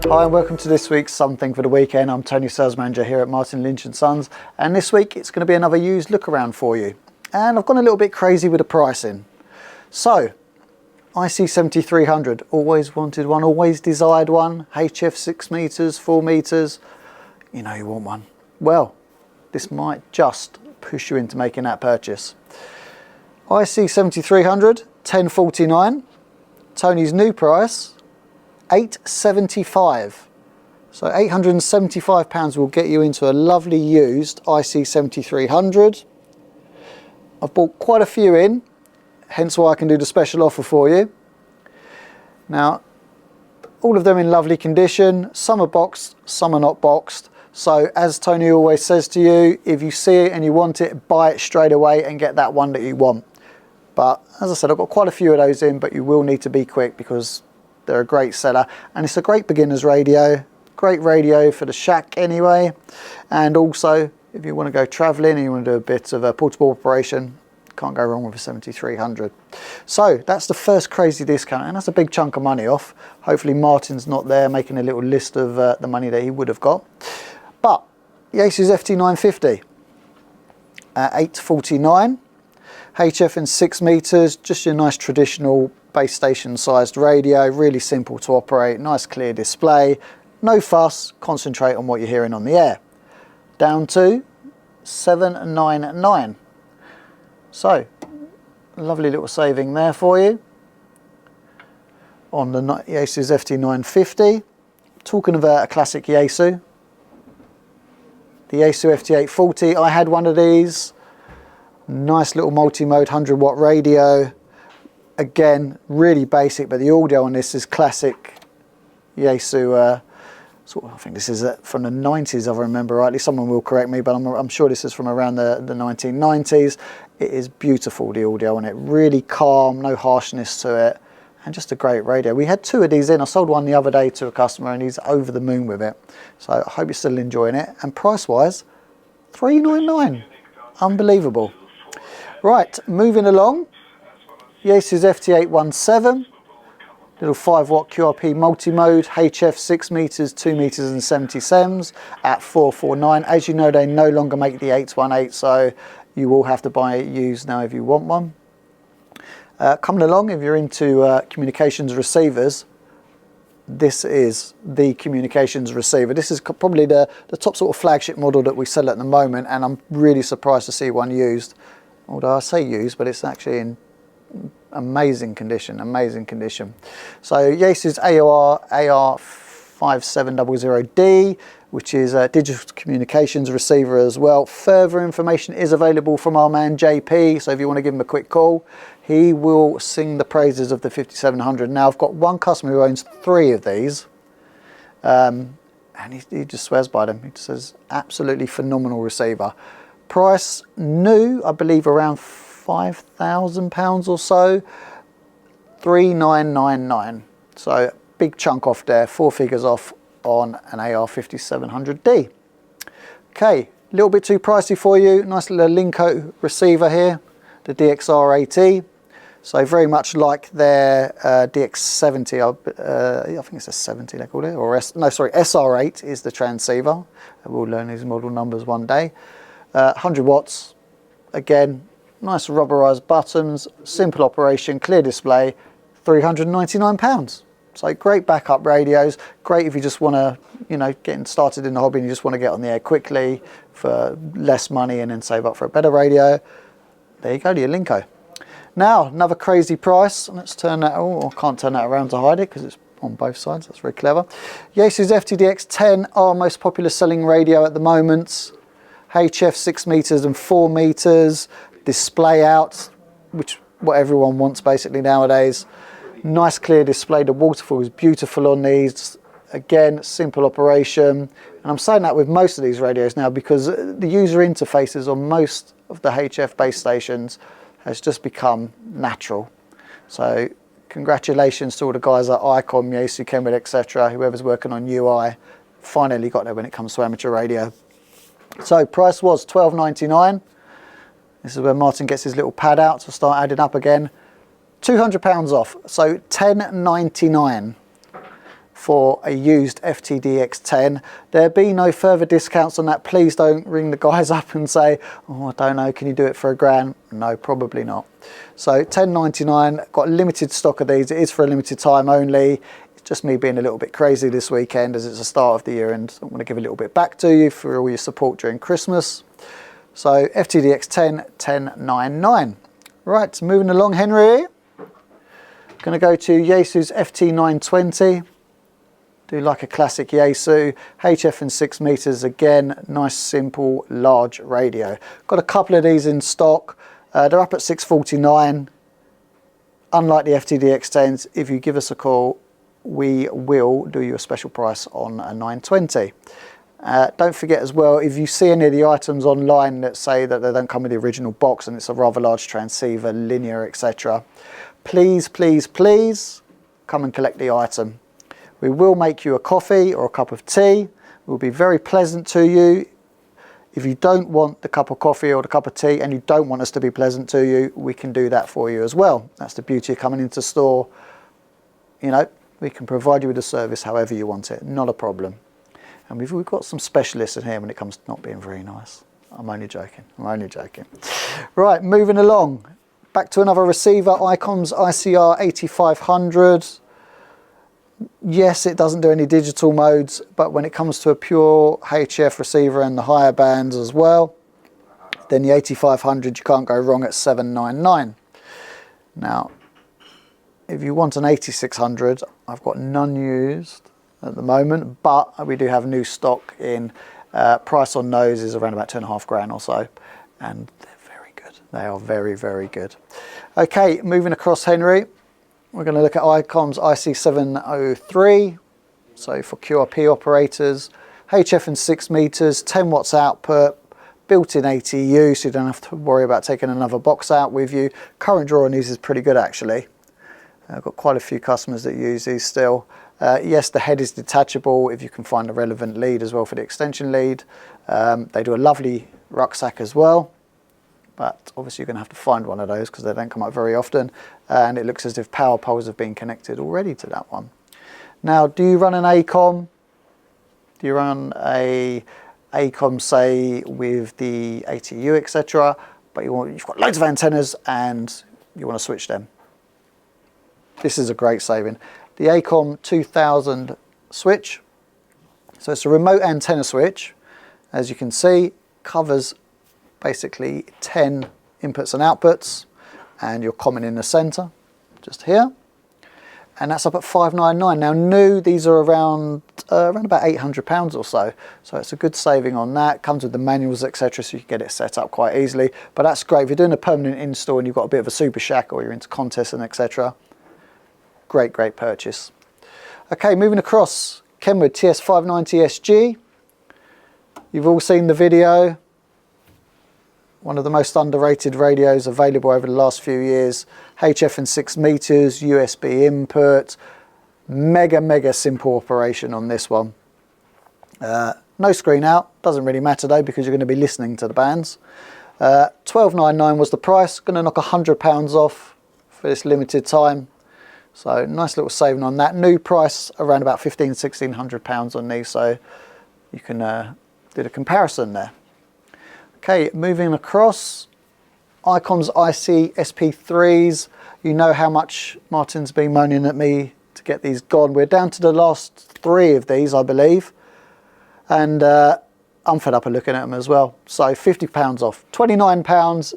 Hi and welcome to this week's Something for the Weekend. I'm Tony, Sales Manager here at Martin Lynch & Sons, and this week it's going to be another used look around for you. And I've gone a little bit crazy with the pricing. So, IC-7300, always wanted one, always desired one. HF 6 meters, 4 meters, you know you want one. Well, this might just push you into making that purchase. IC-7300, 1049, Tony's new price, £875. So £875 will get you into a lovely used IC-7300. I've bought quite a few in, hence why I can do the special offer for you. Now, all of them in lovely condition. Some are boxed, some are not boxed. So as Tony always says to you, if you see it and you want it, buy it straight away and get that one that you want. But as I said, I've got quite a few of those in, but you will need to be quick because they're a great seller. And it's a great beginner's radio. Great radio for the shack anyway. And also, if you want to go traveling and you want to do a bit of a portable operation, can't go wrong with a 7300. So that's the first crazy discount, and that's a big chunk of money off. Hopefully Martin's not there making a little list of the money that he would have got. But Yaesu's FT-950 at £849. HF in 6 meters, just your nice traditional base station sized radio, really simple to operate, nice clear display, no fuss, concentrate on what you're hearing on the air. Down to 799. So, lovely little saving there for you on the Yaesu's FT-950. Talking about a classic Yaesu, the Yaesu FT-840, I had one of these. Nice little multi-mode 100-watt radio. Again, really basic, but the audio on this is classic Yaesu. I think this is from the 90s, if I remember rightly. Someone will correct me, but I'm sure this is from around the 1990s. It is beautiful, the audio on it. Really calm, no harshness to it, and just a great radio. We had 2 of these in. I sold one the other day to a customer, and he's over the moon with it. So I hope you're still enjoying it. And price-wise, $399. Unbelievable. Right, moving along. Yaesu's FT-817. Little 5-watt QRP multi-mode, HF 6 meters, 2 meters and 70 sems at $449. As you know, they no longer make the 818, so you will have to buy it used now if you want one. Coming along, if you're into communications receivers, this is the communications receiver. This is probably the top sort of flagship model that we sell at the moment, and I'm really surprised to see one used. Although I say used, but it's actually in amazing condition, amazing condition. So Yaesu's AR5700D, which is a digital communications receiver as well. Further information is available from our man JP, so if you want to give him a quick call, he will sing the praises of the 5700. Now I've got one customer who owns 3 of these, and he just swears by them. He says absolutely phenomenal receiver. Price new, I believe around £5,000 or so, $3,999. So big chunk off there, 4 figures off on an AR5700D. Okay, a little bit too pricey for you. Nice little Alinco receiver here, the DX-R8E. So very much like their DX70, I think it's a 70 they call it, or SR8 is the transceiver. We'll learn these model numbers one day. 100 watts, again, nice rubberized buttons, simple operation, clear display, £399. So great backup radios, great if you just want to, getting started in the hobby and you just want to get on the air quickly for less money and then save up for a better radio. There you go, the Alinco. Now, another crazy price. Let's turn that, I can't turn that around to hide it because it's on both sides, that's very clever. Yaesu's FTDX10, our most popular selling radio at the moment. HF 6 meters and 4 meters, display out, which what everyone wants basically nowadays. Nice clear display, the waterfall is beautiful on these. Again, simple operation. And I'm saying that with most of these radios now because the user interfaces on most of the HF base stations has just become natural. So congratulations to all the guys at Icom, Yaesu, Kenwood, etc. Whoever's working on UI, finally got there when it comes to amateur radio. So price was $12.99. This is where Martin gets his little pad out to start adding up again. £200 off, so $10.99 for a used FTDX10. There'll be no further discounts on that. Please don't ring the guys up and say, oh, I don't know, can you do it for £1,000? No, probably not. So £10.99, got limited stock of these. It is for a limited time only. It's just me being a little bit crazy this weekend as it's the start of the year, and I want to give a little bit back to you for all your support during Christmas. So FTDX10, £10.99. Right, moving along, Henry. Going to go to Yaesu's FT-920. Do like a classic Yaesu, HF and 6 meters again, nice simple large radio. Got a couple of these in stock. They're up at $649. Unlike the FTDX10s, if you give us a call, we will do you a special price on a 920. Don't forget as well, if you see any of the items online that say that they don't come with the original box and it's a rather large transceiver, linear, etc., please, please, please come and collect the item. We will make you a coffee or a cup of tea. We'll be very pleasant to you. If you don't want the cup of coffee or the cup of tea and you don't want us to be pleasant to you, we can do that for you as well. That's the beauty of coming into store. You know, we can provide you with a service however you want it, not a problem. And we've got some specialists in here when it comes to not being very nice. I'm only joking, I'm only joking. Right, moving along. Back to another receiver, Icom's IC-R8500. Yes, it doesn't do any digital modes, but when it comes to a pure HF receiver and the higher bands as well, then the 8500 you can't go wrong at $799. Now, if you want an 8600, I've got none used at the moment, but we do have new stock in. Price on those is around about £2,500 or so, and they're very good. They are very, very good. Okay, moving across, Henry. We're going to look at Icom's IC-703, so for QRP operators, HF and 6 meters, 10 watts output, built-in ATU, so you don't have to worry about taking another box out with you. Current draw on these is pretty good actually. I've got quite a few customers that use these still. Yes, the head is detachable if you can find a relevant lead as well for the extension lead. They do a lovely rucksack as well, but obviously you're going to have to find one of those because they don't come up very often, and it looks as if power poles have been connected already to that one. Now, do you run an Acom? Do you run a Acom, say, with the ATU, etc., but you've got loads of antennas and you want to switch them? This is a great saving. The Acom 2000 switch, so it's a remote antenna switch, as you can see, covers basically 10 inputs and outputs, and you're common in the center, just here, and that's up at $599. Now new, these are around about £800 or so, so it's a good saving on that. Comes with the manuals, etc., so you can get it set up quite easily, but that's great if you're doing a permanent install and you've got a bit of a super shack or you're into contests and etc. Great, great purchase. Okay, moving across, Kenwood TS-590SG. You've all seen the video. One of the most underrated radios available over the last few years. HF and 6 meters, USB input. Mega, mega simple operation on this one. No screen out, doesn't really matter though because you're going to be listening to the bands. $12.99 was the price, going to knock £100 off for this limited time. So nice little saving on that. New price around about £1,500–1,600 on these, so you can do the comparison there. Okay, moving across, Icom's IC-SP3s. You know how much Martin's been moaning at me to get these gone. We're down to the last 3 of these, I believe. And I'm fed up of looking at them as well. So £50 off, £29,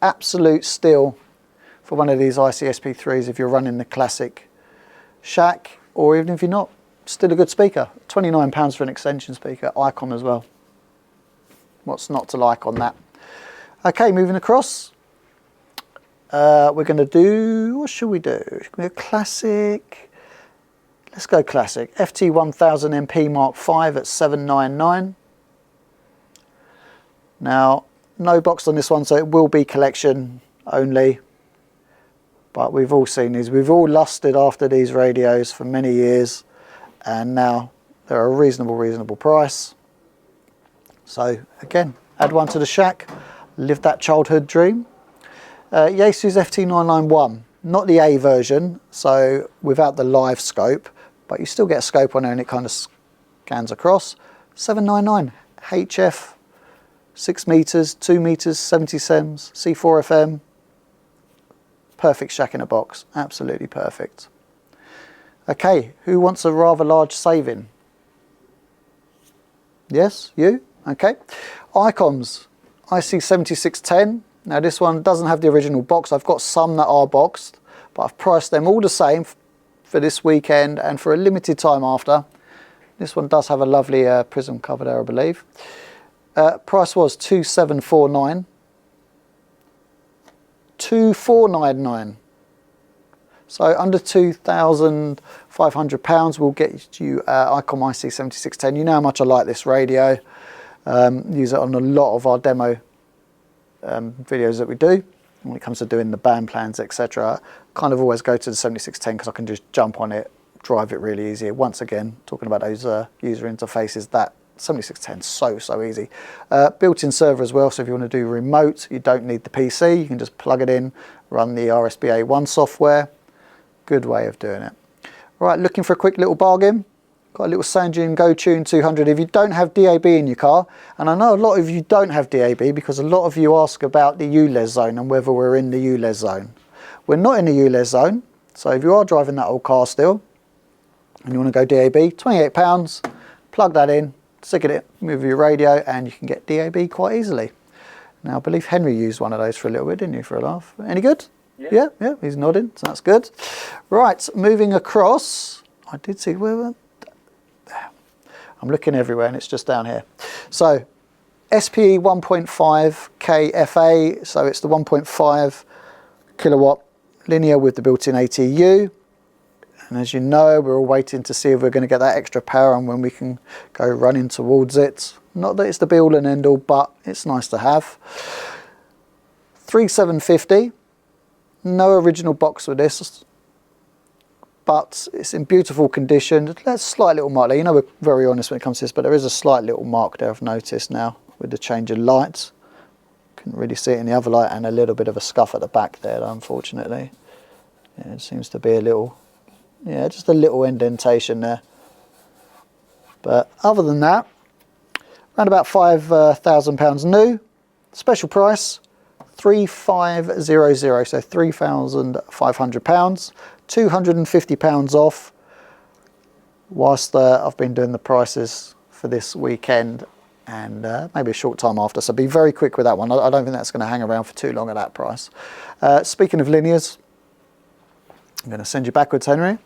absolute steal for one of these IC-SP3s if you're running the classic shack, or even if you're not, still a good speaker. £29 for an extension speaker, Icom as well. What's not to like on that? Okay, moving across. We're going to do, what should we do? A classic. Let's go classic. FT-1000MP Mark V at $799. Now, no box on this one, so it will be collection only. But we've all seen these. We've all lusted after these radios for many years, and now they're a reasonable price. So again, add one to the shack, live that childhood dream. Yaesu's FT-991, not the A version, so without the live scope, but you still get a scope on there and it kind of scans across. 799 HF, 6 meters, 2 meters, 70 SEMS, C4 FM. Perfect shack in a box, absolutely perfect. Okay, who wants a rather large saving? Yes, you? Okay. Icom's IC-7610. Now this one doesn't have the original box. I've got some that are boxed, but I've priced them all the same for this weekend and for a limited time after. This one does have a lovely prism cover there, I believe. Price was $2,749. $2,499. So under £2,500 will get you Icom IC-7610. You know how much I like this radio. Use it on a lot of our demo videos that we do. When it comes to doing the band plans, etc. Kind of always go to the 7610 because I can just jump on it, drive it really easy. Once again, talking about those user interfaces, that 7610 is so easy. Built-in server as well, so if you want to do remote, you don't need the PC. You can just plug it in, run the RSBA1 software. Good way of doing it. Right, looking for a quick little bargain? Got a little Sangean GoTune 200. If you don't have DAB in your car, and I know a lot of you don't have DAB because a lot of you ask about the ULEZ zone and whether we're in the ULEZ zone. We're not in the ULEZ zone, so if you are driving that old car still and you want to go DAB, £28, plug that in, stick it with your radio, and you can get DAB quite easily. Now I believe Henry used one of those for a little bit, didn't you, for a laugh? Any good? Yeah, he's nodding, so that's good. Right, moving across, I did see where I'm looking everywhere and it's just down here. So SPE 1.5 KFA, so it's the 1.5 kilowatt linear with the built-in ATU. And as you know, we're all waiting to see if we're going to get that extra power and when we can go running towards it. Not that it's the be-all and end-all, but it's nice to have. 3750, no original box with this, but it's in beautiful condition. There's a slight little mark there. You know, we're very honest when it comes to this, but there is a slight little mark there I've noticed now with the change of lights. Couldn't really see it in the other light, and a little bit of a scuff at the back there, unfortunately. Yeah, it seems to be a little, yeah, just a little indentation there. But other than that, around about £5,000 new. Special price, 3500, so £3,500, £250 off. Whilst I've been doing the prices for this weekend and maybe a short time after, so be very quick with that one. I don't think that's going to hang around for too long at that price. Speaking of linears, I'm going to send you backwards, Henry.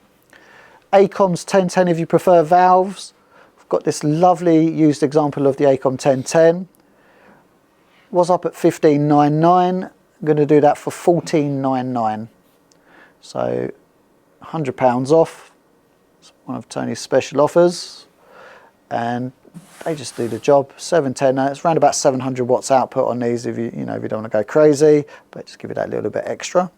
Acom's 1010 if you prefer valves. I've got this lovely used example of the Acom 1010. Was up at $15.99. I'm going to do that for $14.99. So £100 off. It's one of Tony's special offers, and they just do the job. 710. It's around about 700 watts output on these if you don't want to go crazy, but just give it that little bit extra.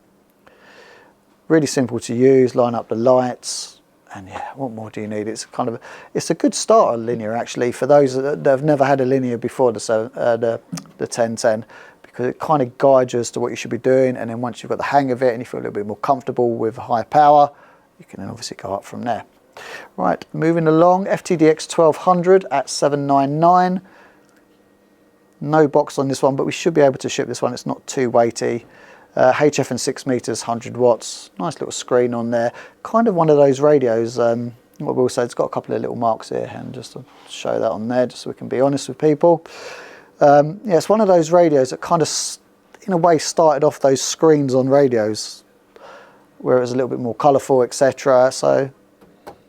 Really simple to use. Line up the lights. And yeah, what more do you need? It's kind of it's a good starter linear actually for those that have never had a linear before the 1010, because it kind of guides you as to what you should be doing, and then once you've got the hang of it and you feel a little bit more comfortable with high power, you can then obviously go up from there. Right, moving along, FTDX1200 at $799. No box on this one, but we should be able to ship this one. It's not too weighty. HF and 6 meters, 100 watts. Nice little screen on there. Kind of one of those radios. What we'll say, it's got a couple of little marks here, and just to show that on there, just so we can be honest with people. Yeah, it's one of those radios that kind of, in a way, started off those screens on radios, where it was a little bit more colourful, etc. So,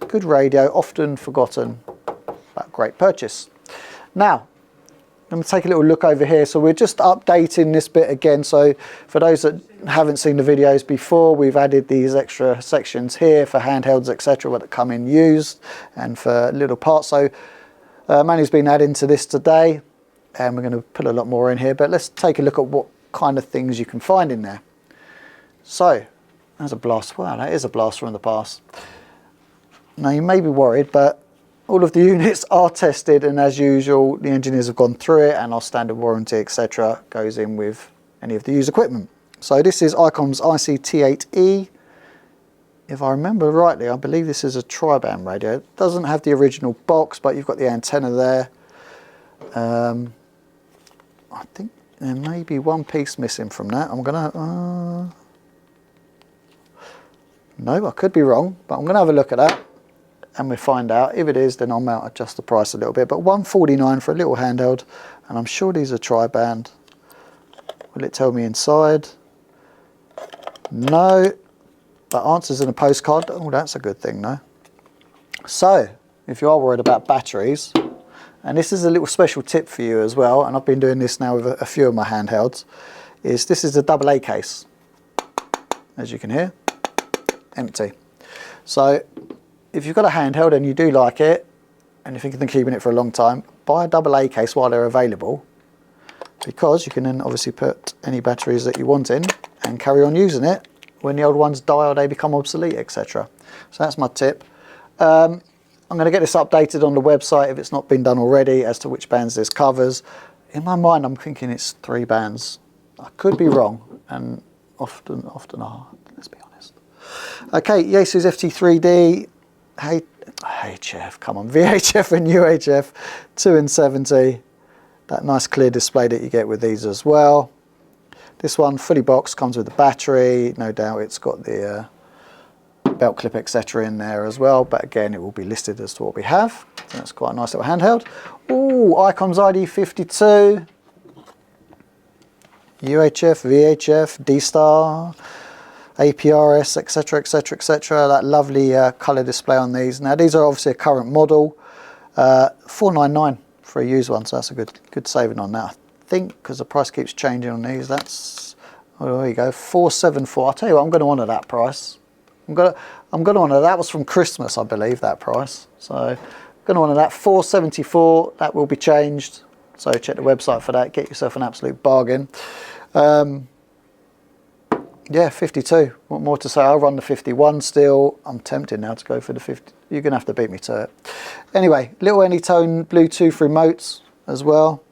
good radio, often forgotten, but great purchase. Now, I'm going to take a little look over here. So we're just updating this bit again. So for those that haven't seen the videos before, we've added these extra sections here for handhelds, etc., that come in used and for little parts. So Manny's been adding to this today, and we're going to put a lot more in here. But let's take a look at what kind of things you can find in there. So there's a blast. Wow, that is a blast from the past. Now you may be worried, but all of the units are tested, and as usual, the engineers have gone through it, and our standard warranty, etc., goes in with any of the used equipment. So this is Icom's IC-T8E if I remember rightly, I believe this is a tri-band radio. It doesn't have the original box, but you've got the antenna there. I think there may be one piece missing from that. I'm gonna, no, I could be wrong, but I'm gonna have a look at that and we'll find out. If it is, then I'll adjust the price a little bit, but $149 for a little handheld, and I'm sure these are tri-band. Will it tell me inside? No, but answers in a postcard. Oh, that's a good thing, no? So, if you are worried about batteries, and this is a little special tip for you as well, and I've been doing this now with a few of my handhelds, is this is a AA case. As you can hear, empty. So, if you've got a handheld and you do like it, and you're thinking of keeping it for a long time, buy a AA case while they're available, because you can then obviously put any batteries that you want in and carry on using it when the old ones die or they become obsolete, etc. So that's my tip. I'm going to get this updated on the website if it's not been done already as to which bands this covers. In my mind, I'm thinking it's 3 bands. I could be wrong, and often are, let's be honest. Okay, Yaesu's FT-3DE, HF, come on, VHF and UHF 270. That nice clear display that you get with these as well. This one fully boxed, comes with the battery. No doubt it's got the belt clip etc in there as well, but again it will be listed as to what we have. So that's quite a nice little handheld. Ooh, Icom's ID-52, UHF, VHF, D-Star, APRS, etc, etc, etc. That lovely colour display on these. Now these are obviously a current model. $499 for a used one, so that's a good saving on that. I think, because the price keeps changing on these, that's, oh, there you go, $474. I'll tell you what, I'm going to honour that price. I'm going to honour that. Was from Christmas, I believe, that price. So I'm going to honour that. $474. That will be changed. So check the website for that. Get yourself an absolute bargain. Yeah, 52. What more to say? I'll run the 51 still. I'm tempted now to go for the 50. You're going to have to beat me to it. Anyway, little Anytone Bluetooth remotes as well.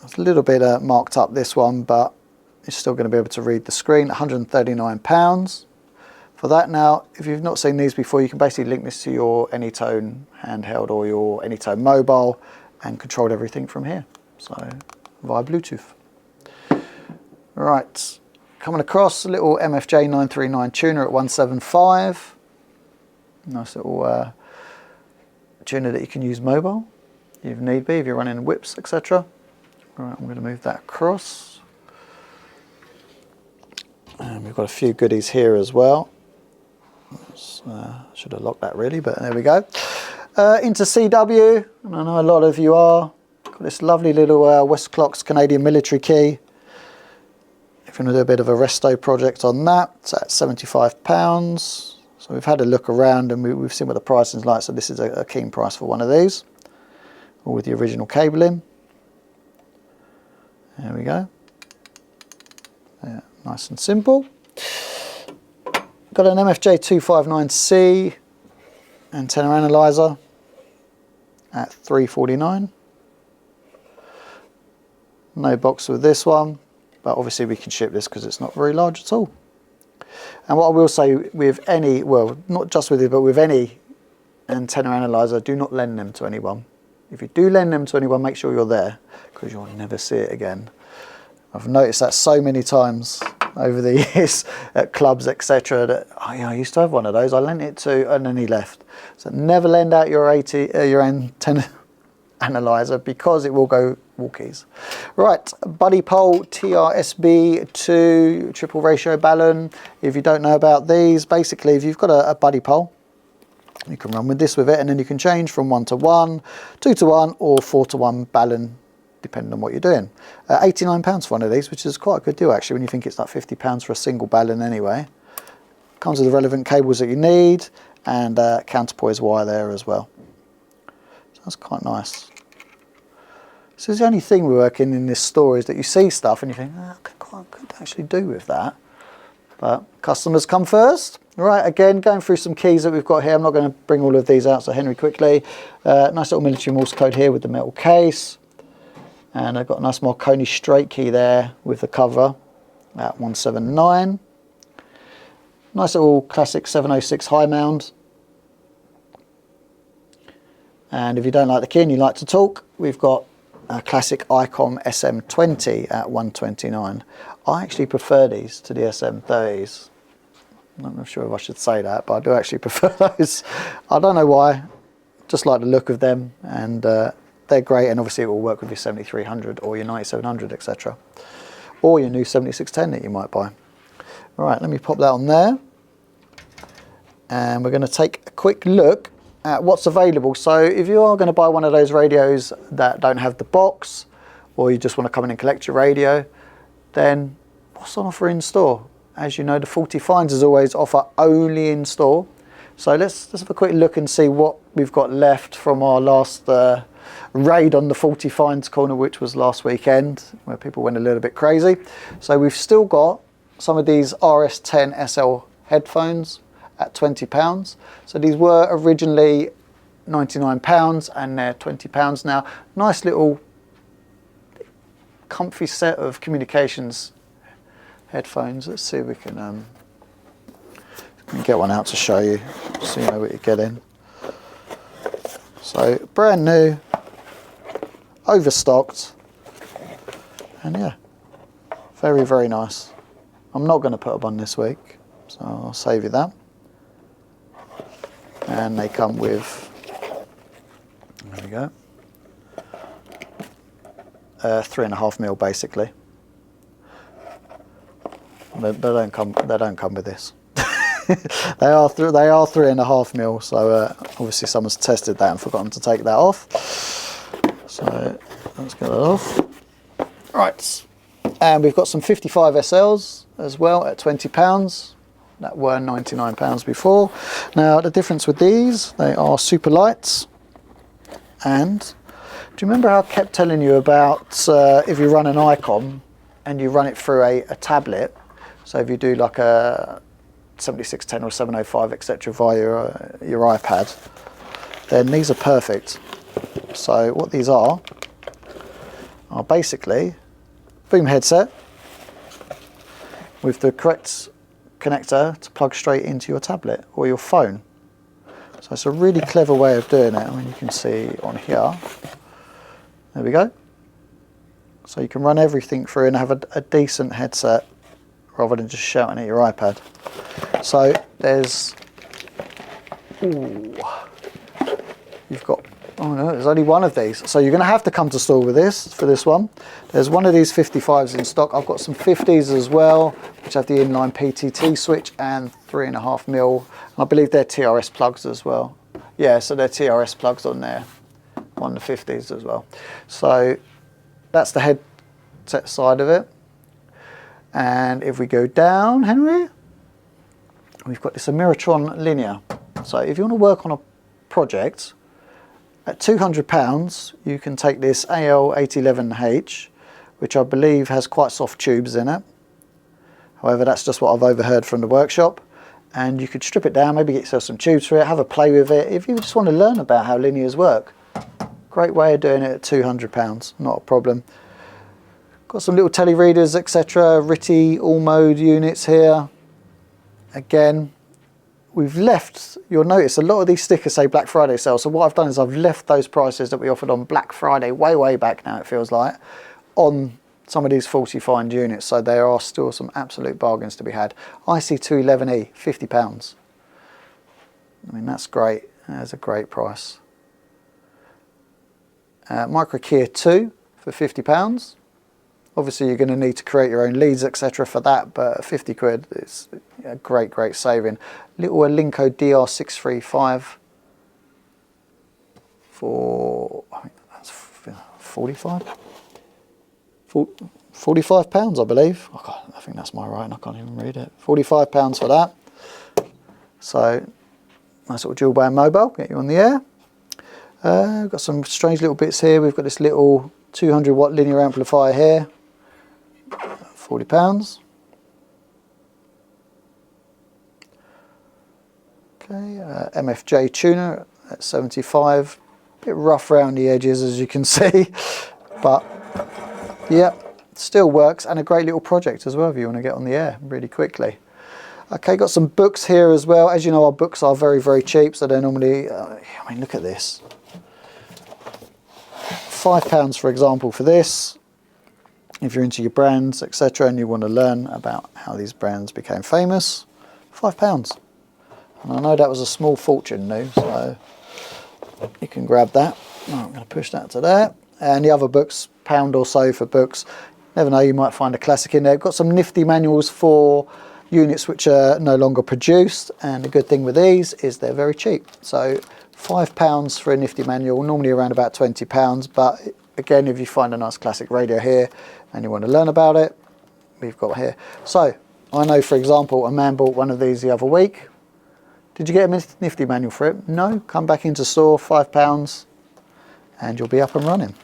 It's a little bit marked up, this one, but you're still going to be able to read the screen. £139 for that. Now, if you've not seen these before, you can basically link this to your Anytone handheld or your Anytone mobile and control everything from here. So, via Bluetooth. Right, coming across, a little MFJ 939 tuner at 175. Nice little tuner that you can use mobile if need be, if you're running whips, etc. Right, I'm going to move that across. And we've got a few goodies here as well. Should have locked that really, but there we go. Into CW, and I know a lot of you are. Got this lovely little Westclox Canadian military key. If you want to do a bit of a resto project on that, it's at £75. So we've had a look around and we've seen what the pricing's like, so this is a keen price for one of these. All with the original cabling. There we go. Yeah, nice and simple. Got an MFJ 259C antenna analyzer at $349. No box with this one, but obviously we can ship this because it's not very large at all. And what I will say with any, well, not just with it, but with any antenna analyzer, do not lend them to anyone. If you do lend them to anyone, make sure you're there, because you'll never see it again. I've noticed that so many times over the years at clubs, etc. that, oh yeah, I used to have one of those, I lent it to, and then he left. So never lend out your antenna analyzer, because it will go walkies. Right, Buddipole TRSB II triple ratio balun. If you don't know about these, basically if you've got a Buddipole, you can run with this with it, and then you can change from 1 to 1, 2 to 1, or 4 to 1 balun, depending on what you're doing. £89 for one of these, which is quite a good deal actually when you think it's like £50 for a single balun anyway. Comes with the relevant cables that you need, and counterpoise wire there as well. So that's quite nice. So the only thing we're working in this store is that you see stuff and you think, oh, I could actually do with that. But customers come first. Right, again, going through some keys that we've got here. I'm not going to bring all of these out, so Henry quickly. Nice little military Morse code here with the metal case. And I've got a nice Marconi Straight Key there with the cover at 179. Nice little classic 706 HI-MOUND. And if you don't like the key and you like to talk, we've got a classic Icom SM-20 at 129. I actually prefer these to the SM-30s. I'm not sure if I should say that, but I do actually prefer those. I don't know why, just like the look of them, and they're great, and obviously it will work with your 7300 or your 9700, etc. Or your new 7610 that you might buy. All right, let me pop that on there. And we're going to take a quick look at what's available. So if you are going to buy one of those radios that don't have the box, or you just want to come in and collect your radio, then what's on offer in store? As you know, the 40 finds is always offer only in store. So let's have a quick look and see what we've got left from our last raid on the 40 finds corner, which was last weekend, where people went a little bit crazy. So we've still got some of these RS10 SL headphones at £20. So these were originally £99 and they're £20 now. Nice little comfy set of communications headphones. Let's see if we can get one out to show you so you know what you're getting. So brand new, overstocked, and yeah, very, very nice. I'm not going to put them on this week, so I'll save you that. And they come with, there we go, 3.5mm basically. They don't come with this. they are 3.5mm, so obviously someone's tested that and forgotten to take that off. So let's get that off. Right, and we've got some 55 SLs as well at £20. That were £99 before. Now the difference with these, they are super lights. And do you remember how I kept telling you about if you run an Icom and you run it through a tablet? So if you do like a 7610 or 705, etc. via your iPad, then these are perfect. So what these are basically boom headset with the correct connector to plug straight into your tablet or your phone. So it's a really clever way of doing it. I mean, you can see on here, there we go. So you can run everything through and have a decent headset rather than just shouting at your iPad. So there's, you've got, oh no, there's only one of these. So you're going to have to come to store with this, for this one. There's one of these 55s in stock. I've got some 50s as well, which have the inline PTT switch and 3.5mm. And I believe they're TRS plugs as well. Yeah, so they're TRS plugs on there, on the 50s as well. So that's the headset side of it. And if we go down, Henry, we've got this Amiratron linear. So if you want to work on a project, at £200, you can take this AL811H, which I believe has quite soft tubes in it. However, that's just what I've overheard from the workshop. And you could strip it down, maybe get yourself some tubes for it, have a play with it. If you just want to learn about how linears work, great way of doing it at £200, not a problem. Got some little tele readers, etc. RTTY all mode units here. Again, we've left, you'll notice a lot of these stickers say Black Friday sale. So what I've done is I've left those prices that we offered on Black Friday, way back now it feels like, on some of these 40 find units. So there are still some absolute bargains to be had. IC-211E, £50. I mean, that's great. That's a great price. Micro Keyer 2 for £50. Obviously you're going to need to create your own leads, etc. for that, but 50 quid is a great saving. Little Alinco DR635 for, I think that's 45? £45 I believe. Oh, I think that's my writing, I can't even read it. £45 for that. So nice little dual band mobile, get you on the air. We've got some strange little bits here. We've got this little 200 watt linear amplifier here, £40. Okay, MFJ tuner at 75. A bit rough around the edges as you can see, but yeah, still works, and a great little project as well if you want to get on the air really quickly. Okay, got some books here as well. As you know, our books are very, very cheap, so they're normally, I mean, look at this. £5 for example for this. If you're into your brands, etc., and you want to learn about how these brands became famous, £5. And I know that was a small fortune new, so you can grab that. I'm going to push that to there. And the other books, £1 or so for books. Never know, you might find a classic in there. Got some nifty manuals for units which are no longer produced, and the good thing with these is they're very cheap. So £5 for a nifty manual, normally around about £20, but again, if you find a nice classic radio here and you want to learn about it, we've got here. So I know, for example, a man bought one of these the other week. Did you get a nifty manual for it? No. Come back into store, £5, and you'll be up and running.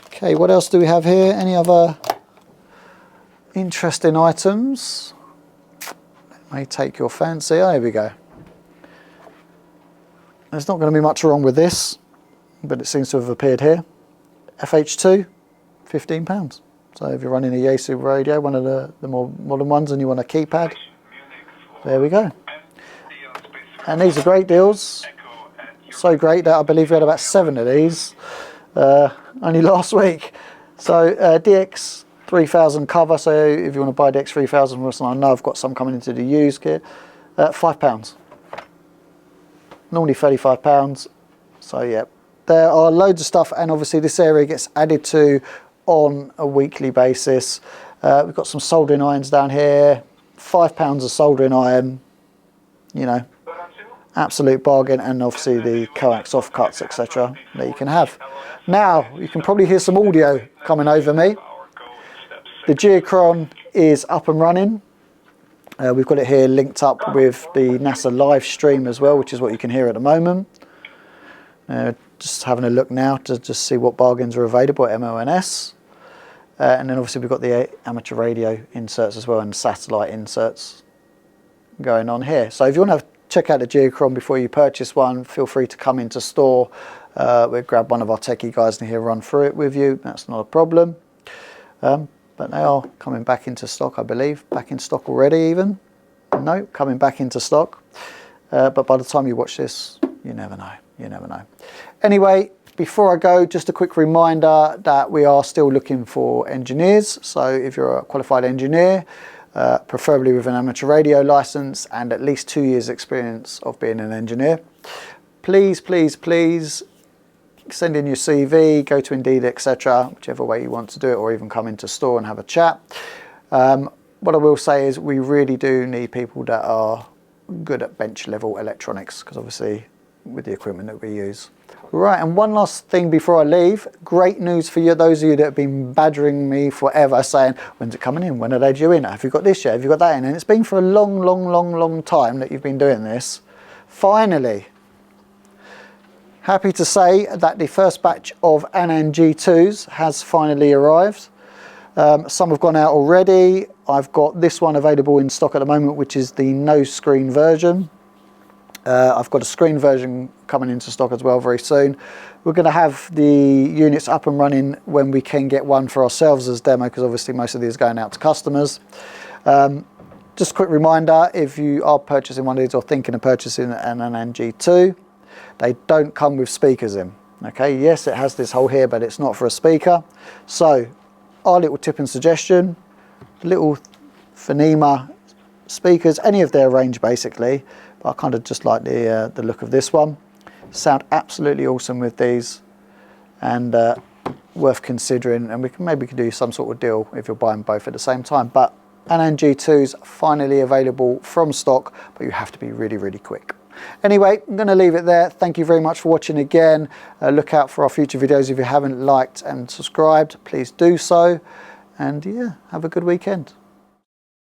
Okay, what else do we have here? Any other interesting items that may take your fancy? Oh, here we go. There's not going to be much wrong with this, but it seems to have appeared here. FH2, £15. So if you're running a Yaesu radio, one of the more modern ones, and you want a keypad, there we go. And these are great deals. So great that I believe we had about 7 of these only last week. So DX3000 cover, so if you want to buy DX3000 from us, and I know I've got some coming into the used kit, £5. Normally £35. So yeah, there are loads of stuff, and obviously this area gets added to on a weekly basis. We've got some soldering irons down here, £5 of soldering iron, you know, absolute bargain, and obviously the coax offcuts, etc. that you can have. Now, you can probably hear some audio coming over me. The Geochron is up and running. We've got it here linked up with the NASA live stream as well, which is what you can hear at the moment. Just having a look now to just see what bargains are available at ML&S. And then obviously we've got the amateur radio inserts as well, and satellite inserts going on here. So if you want to check out the Geochron before you purchase one, feel free to come into store. We'll grab one of our techie guys in here, run through it with you. That's not a problem. But they are coming back into stock, I believe. Back in stock already even. No, coming back into stock. But by the time you watch this, you never know. You never know. Anyway, before I go, just a quick reminder that we are still looking for engineers. So if you're a qualified engineer, preferably with an amateur radio license and at least 2 years experience of being an engineer, please, please, please send in your CV, go to Indeed, etc., whichever way you want to do it, or even come into store and have a chat. What I will say is we really do need people that are good at bench level electronics, because obviously with the equipment that we use. Right, and one last thing before I leave. Great news for you, those of you that have been badgering me forever saying, when's it coming in? When are they due in? Have you got this yet? Have you got that in? And it's been for a long time that you've been doing this. Finally, happy to say that the first batch of Anand G2s has finally arrived. Some have gone out already. I've got this one available in stock at the moment, which is the no screen version. I've got a screen version coming into stock as well very soon. We're going to have the units up and running when we can get one for ourselves as demo, because obviously most of these are going out to customers. Just a quick reminder, if you are purchasing one of these or thinking of purchasing an Anand G2, they don't come with speakers in. Okay, yes, it has this hole here, but it's not for a speaker. So our little tip and suggestion, little Phonema speakers, any of their range basically. I kind of just like the look of this one. Sound absolutely awesome with these, and worth considering. And we can maybe do some sort of deal if you're buying both at the same time. But Anand G2's finally available from stock, but you have to be really quick. Anyway, I'm going to leave it there. Thank you very much for watching again. Look out for our future videos. If you haven't liked and subscribed, please do so. And yeah, have a good weekend.